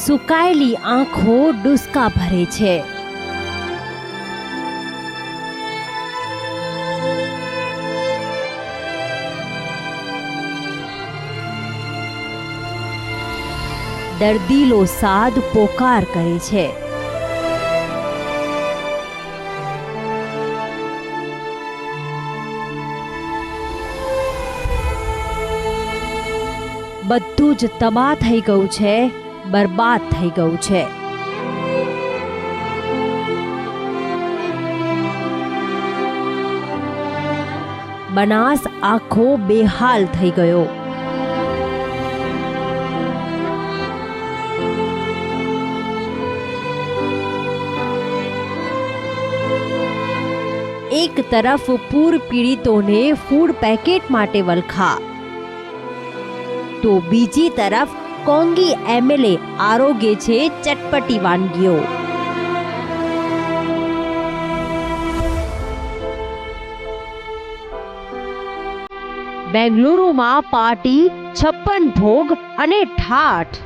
સુકાયેલી આંખો ડૂસકા ભરે છે. દર્દીલો સાદ પોકાર કરે છે. બધું જ તબાહ થઈ ગયું છે, બરબાદ થઈ ગયું છે. બનાસ આખો બેહાલ થઈ ગયો. એક તરફ પૂર પીડિતોને ફૂડ પેકેટ માટે વલખા, તો બીજી તરફ કોંગી એમએલએ આરોગે છે ચટપટી વાનગીઓ. બેંગલુરુમાં પાર્ટી, 56 ભોગ અને ઠાઠ.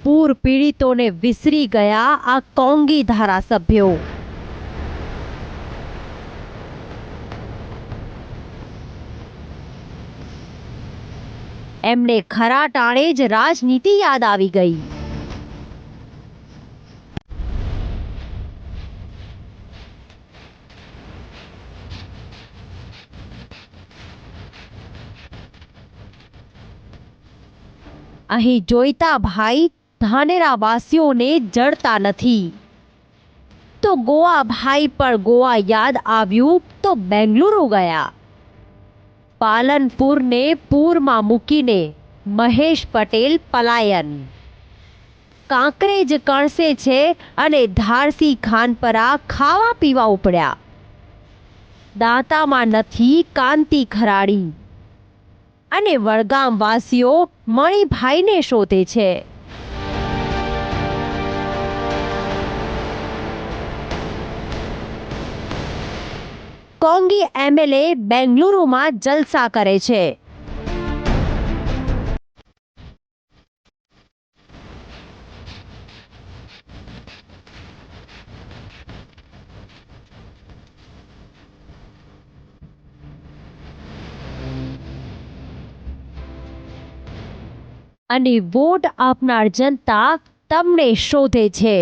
પૂર પીડિતોને વિસરી ગયા આ કોંગી ધારાસભ્યો. એમને ખરા ટાણે જ રાજનીતિ યાદ આવી ગઈ. અહીં જોઈતા ભાઈ ધાનેરાવાસીઓને જડતા નથી, તો ગોવા ભાઈ પણ ગોવા યાદ આવ્યું તો બેંગલુરુ ગયા. પાલનપુરને પૂરમાં મૂકીને મહેશ પટેલ પલાયન. કાંકરેજ કણસે છે અને ધારસી ખાનપરા ખાવા પીવા ઉપડ્યા. દાંતામાં નથી કાંતિ ખરાડી, અને વડગામવાસીઓ મણિભાઈને શોધે છે. કોંગી એમએલએ બેંગલુરુમાં જલસા કરે છે. અને વોટ આપનાર જનતા તમને શોધે છે.